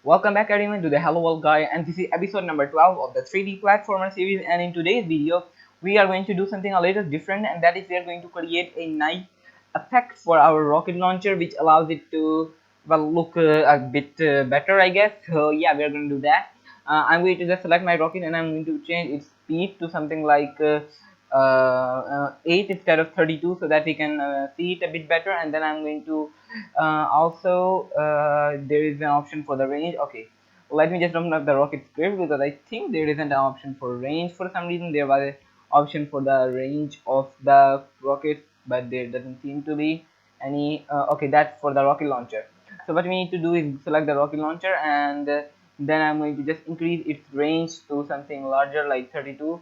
Welcome back everyone to the Hello World Guy, and this is episode number 12 of the 3D platformer series. And in today's video we are going to do something a little different, and that is we are going to create a nice effect for our rocket launcher which allows it to look a bit better, I guess. So yeah, we are going to do that. I'm going to just select my rocket and I'm going to change its speed to something like 8 instead of 32 so that we can see it a bit better. And then I'm going to also there is an option for the range. Okay, let me just open up the rocket script because I think there isn't an option for range. For some reason there was an option for the range of the rocket, but there doesn't seem to be any. Okay, that's for the rocket launcher. So what we need to do is select the rocket launcher, and then I'm going to just increase its range to something larger like 32.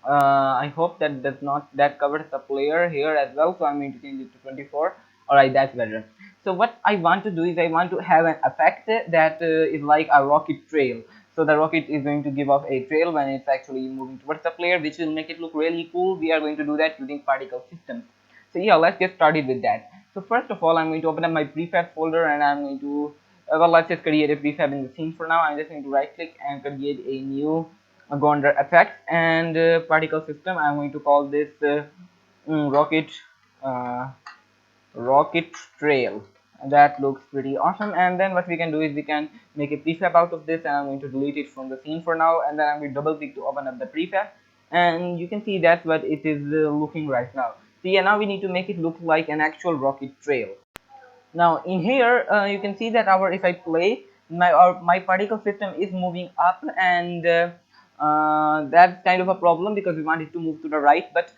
I hope that covers the player here as well, so I'm going to change it to 24. Alright, that's better. So what I want to do is I want to have an effect that is like a rocket trail. So the rocket is going to give off a trail when it's actually moving towards the player, which will make it look really cool. We are going to do that using particle systems. So yeah, let's get started with that. So first of all, I'm going to open up my prefab folder, and I'm going to let's just create a prefab in the scene for now. I'm just going to right click and create a new go under effects and particle system. I'm going to call this rocket uh, rocket trail. That looks pretty awesome. And then what we can do is we can make a prefab out of this, and I'm going to delete it from the scene for now, and then I'm going to double click to open up the prefab, and you can see that's what it is looking right now. So yeah, now we need to make it look like an actual rocket trail. Now in here you can see that our if I play my particle system is moving up, and that's kind of a problem because we want it to move to the right, but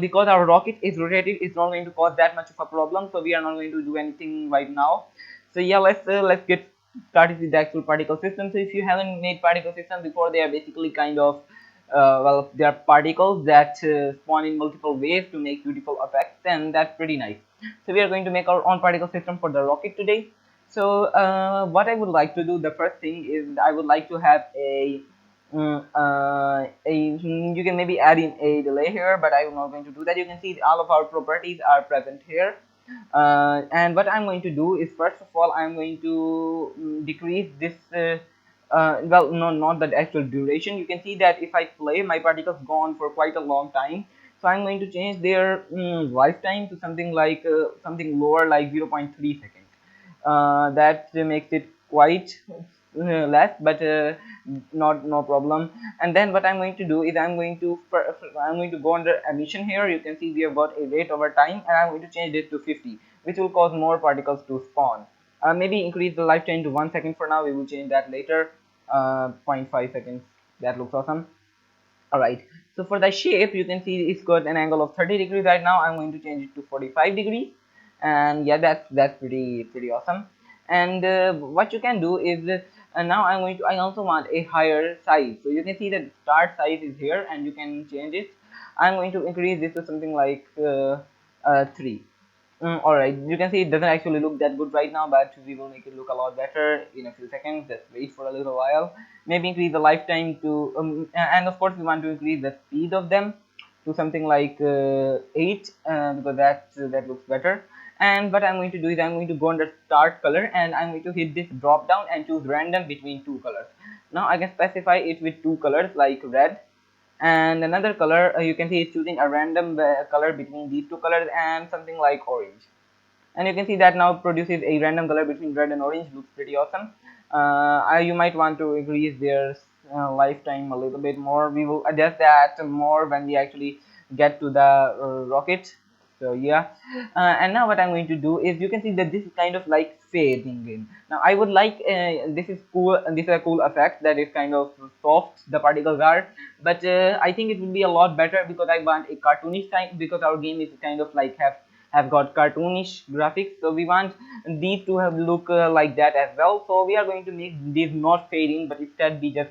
because our rocket is rotated, it's not going to cause that much of a problem, so we are not going to do anything right now. So yeah, let's get started with the actual particle system. So if you haven't made particle system before, they are basically kind of they are particles that spawn in multiple ways to make beautiful effects, and that's pretty nice. So we are going to make our own particle system for the rocket today. So what I would like to do, the first thing is I would like to have you can maybe add in a delay here, but I'm not going to do that. You can see all of our properties are present here. And what I'm going to do is, first of all, I'm going to decrease this well, no, not the actual duration. You can see that if I play, my particles go on for quite a long time, so I'm going to change their lifetime to something like something lower, like 0.3 seconds. That makes it quite less, but not no problem. And then what I'm going to do is I'm going to go under emission here. You can see we have got a rate over time, and I'm going to change this to 50, which will cause more particles to spawn. Maybe increase the lifetime to 1 second for now. We will change that later. 0.5 seconds. That looks awesome. Alright, so for the shape, you can see it's got an angle of 30 degrees right now. I'm going to change it to 45 degrees, and yeah, that's pretty awesome. And what you can do is now I also want a higher size. So you can see that start size is here, and you can change it. I'm going to increase this to something like 3. Alright, you can see it doesn't actually look that good right now, but we will make it look a lot better in a few seconds. Just wait for a little while. Maybe increase the lifetime to and of course we want to increase the speed of them to something like 8, because that looks better. And what I'm going to do is I'm going to go under start color, and I'm going to hit this drop down and choose random between 2 colors. Now I can specify it with 2 colors like red, and another color you can see it's choosing a random color between these 2 colors and something like orange. And you can see that now produces a random color between red and orange. Looks pretty awesome. You might want to increase their lifetime a little bit more. We will adjust that more when we actually get to the rocket. So yeah, and now what I'm going to do is, you can see that this is kind of like fading in. Now I would like this is cool, and this is a cool effect that is kind of soft the particles are, but I think it would be a lot better because I want a cartoonish time, because our game is kind of like have got cartoonish graphics, so we want these to have look like that as well. So we are going to make these not fading, but instead be just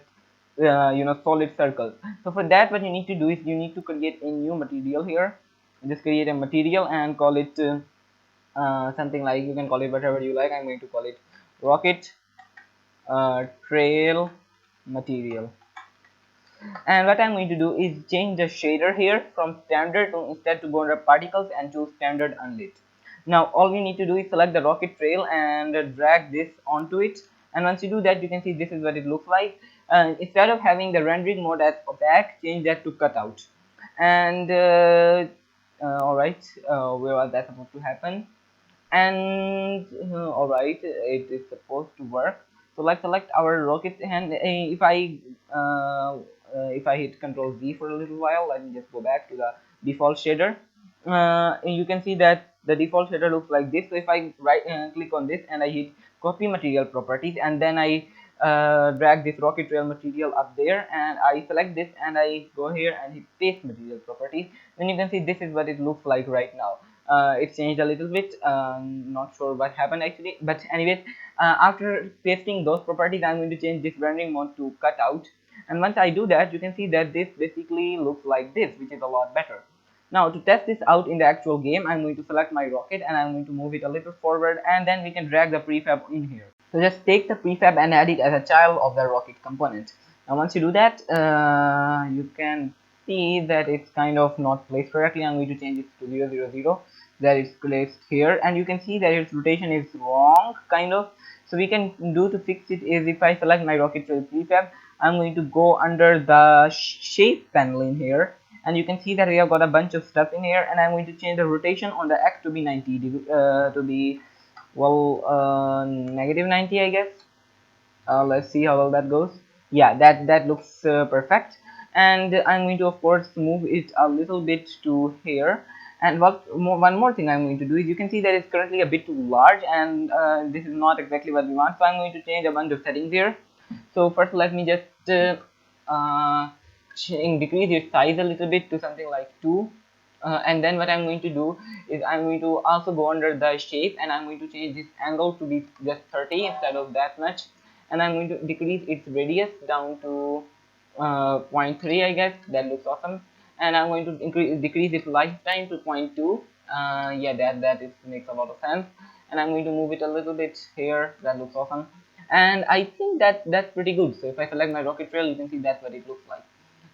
solid circles. So for that, what you need to do is you need to create a new material here. Just create a material and call it something like, you can call it whatever you like. I'm going to call it rocket trail material. And what I'm going to do is change the shader here from standard to instead to go under particles and choose standard unlit. Now all we need to do is select the rocket trail and drag this onto it, And once you do that, you can see this is what it looks like. Instead of having the rendering mode as opaque, change that to cutout. And all right, where was that supposed to happen? And all right, it is supposed to work. So let's select our rocket. And if I hit Control Z for a little while, let me just go back to the default shader. You can see that the default shader looks like this. So if I click on this and I hit copy material properties, and then I drag this rocket rail material up there, and I select this and I go here and hit paste material properties, then you can see this is what it looks like right now. It changed a little bit, not sure what happened actually, but anyways, after pasting those properties, I'm going to change this rendering mode to cutout. And once I do that, you can see that this basically looks like this, which is a lot better. Now to test this out in the actual game, I'm going to select my rocket and I'm going to move it a little forward, and then we can drag the prefab in here. So just take the prefab and add it as a child of the rocket component. Now once you do that, you can see that it's kind of not placed correctly. I'm going to change it to 0, 0, 0. That it's placed here, and you can see that its rotation is wrong, kind of. So we can do to fix it is, if I select my rocket trail prefab, I'm going to go under the shape panel in here, and you can see that we have got a bunch of stuff in here, and I'm going to change the rotation on the X to be 90 to be, well, negative 90, I guess. Let's see how well that goes. Yeah, that looks perfect. And I'm going to of course move it a little bit to here. And one more thing I'm going to do is, you can see that it's currently a bit too large, and this is not exactly what we want, so I'm going to change a bunch of settings here. So first let me just decrease its size a little bit to something like 2. And then what I'm going to do is, I'm going to also go under the shape, and I'm going to change this angle to be just 30 instead of that much. And I'm going to decrease its radius down to 0.3, I guess. That looks awesome. And I'm going to decrease its lifetime to 0.2. Yeah, that makes a lot of sense. And I'm going to move it a little bit here. That looks awesome. And I think that's pretty good. So if I select my rocket trail, you can see that's what it looks like.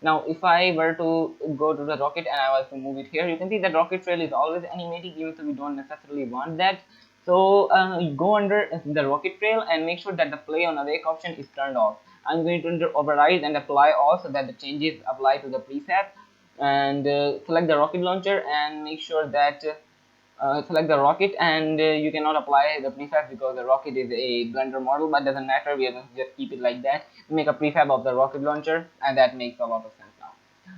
Now if I were to go to the rocket and I was to move it here, you can see that rocket trail is always animating, even though we don't necessarily want that. So go under the rocket trail and make sure that the play on awake option is turned off. I'm going to enter override and apply all, so that the changes apply to the prefab. And select the rocket launcher and make sure that select the rocket, and you cannot apply the prefab because the rocket is a blender model, but doesn't matter, we are going to just keep it like that, make a prefab of the rocket launcher, and that makes a lot of sense now.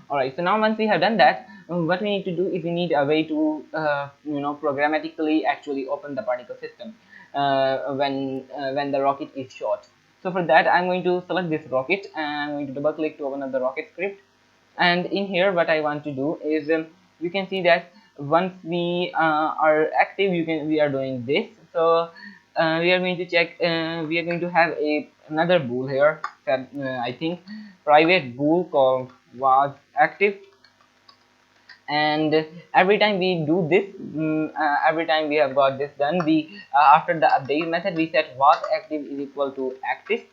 Alright, so now once we have done that, what we need to do is, we need a way to programmatically actually open the particle system when the rocket is short. So for that, I'm going to select this rocket and I'm going to double click to open up the rocket script. And in here what I want to do is, you can see that once we are active, we are doing this. So we are going to check, we are going to have another bool here that I think private bool called was active. And every time we do this, every time we have got this done, we after the update method, we set was active is equal to active.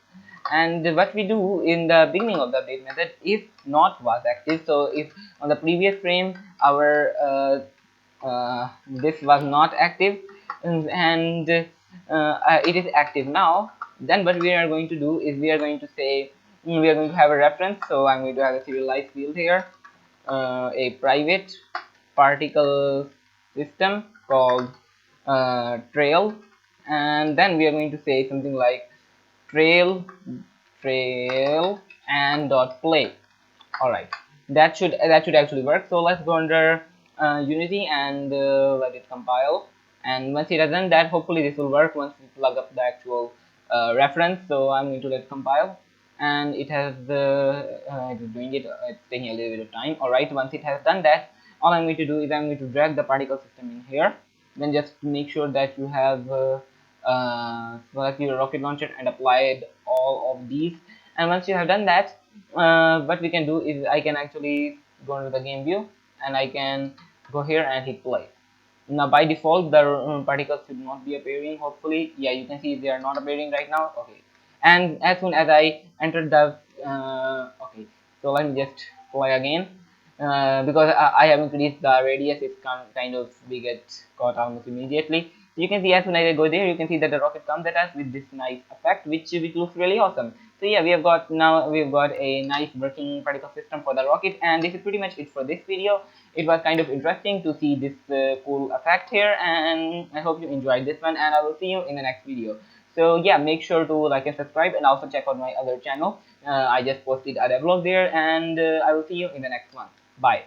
And what we do in the beginning of the update method, if not was active, so if on the previous frame our this was not active, and it is active now, then what we are going to do is, we are going to say, we are going to have a reference. So I'm going to have a serialized field here, a private particle system called trail, and then we are going to say something like trail and dot play. All right, that should actually work. So let's go under Unity and let it compile. And once it has done that, hopefully this will work once we plug up the actual reference. So I'm going to let it compile, and it is doing it. It's taking a little bit of time. All right, once it has done that, all I'm going to do is, I'm going to drag the particle system in here. Then just make sure that you have select your rocket launcher and applied all of these. And once you have done that, what we can do is, I can actually go into the game view, and I can go here and hit play. Now by default, the particles should not be appearing, hopefully. Yeah, you can see they are not appearing right now. Okay, and as soon as I entered the okay, so let me just play again. Because I have increased the radius, it's kind of, we get caught almost immediately. You can see as soon as I go there, you can see that the rocket comes at us with this nice effect, which looks really awesome. So yeah, we've got a nice working particle system for the rocket, and this is pretty much it for this video. It was kind of interesting to see this cool effect here, and I hope you enjoyed this one, and I will see you in the next video. So yeah, make sure to like and subscribe, and also check out my other channel. I just posted a vlog there, and I will see you in the next one. Bye.